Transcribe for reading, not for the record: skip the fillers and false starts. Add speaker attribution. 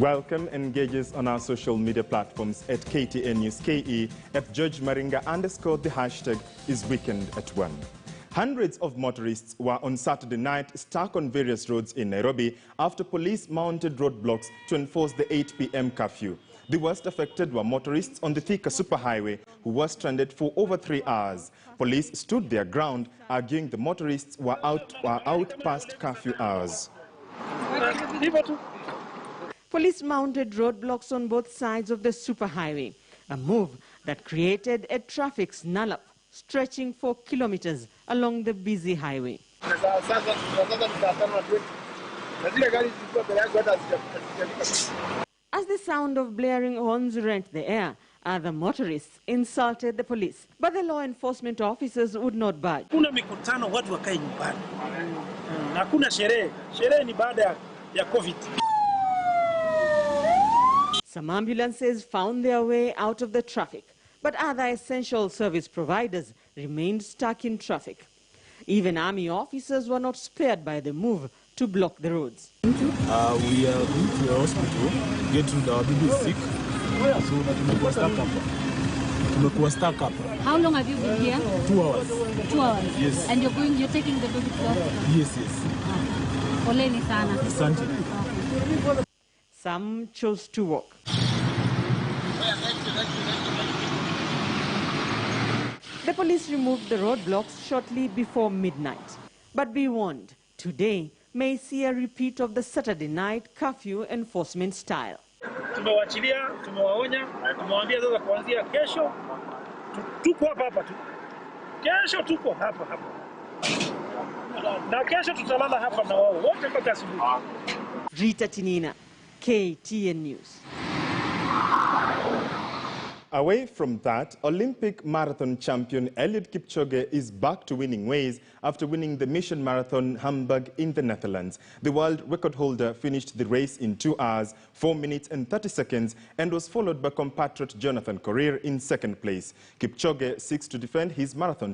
Speaker 1: Welcome engages on our social media platforms at KTN News KE, at George Maringa _ the hashtag is weekend at 1. Hundreds of motorists were on Saturday night stuck on various roads in Nairobi after police mounted roadblocks to enforce the 8 p.m. curfew. The worst affected were motorists on the Thika superhighway who were stranded for over 3 hours. Police stood their ground, arguing the motorists were out past curfew hours.
Speaker 2: Police mounted roadblocks on both sides of the superhighway, a move that created a traffic snarl-up stretching for kilometers along the busy highway. As the sound of blaring horns rent the air, other motorists insulted the police, but the law enforcement officers would not budge.
Speaker 3: Kuna mikutano watu wakae nyumbani. Hakuna sherehe. Sherehe ni baada ya COVID.
Speaker 2: Some ambulances found their way out of the traffic, but other essential service providers remained stuck in traffic. Even army officers were not spared by the move to block the roads.
Speaker 4: We are going to the hospital, get rid of our baby sick, so tumekuwa stuck up.
Speaker 5: How long have you been here?
Speaker 4: 2 hours.
Speaker 5: 2 hours?
Speaker 4: Yes.
Speaker 5: And you're taking the baby to hospital?
Speaker 4: Yes.
Speaker 5: Poleni sana.
Speaker 4: Asante.
Speaker 2: Some chose to walk. The police removed the roadblocks shortly before midnight. But be warned, today may see a repeat of the Saturday night curfew enforcement style.
Speaker 3: Tumewachilia, tumewaonya, tumewaambia sasa kuanzia kesho tuko hapa tu. Kesho tuko hapa. Na kesho tutalala hapa na wao wote mpaka asubuhi.
Speaker 2: Rita Tinina, KTN News.
Speaker 1: Away from that, Olympic marathon champion Eliud Kipchoge is back to winning ways after winning the Mission Marathon Hamburg in the Netherlands. The world record holder finished the race in 2 hours, 4 minutes and 30 seconds and was followed by compatriot Jonathan Korir in second place. Kipchoge seeks to defend his marathon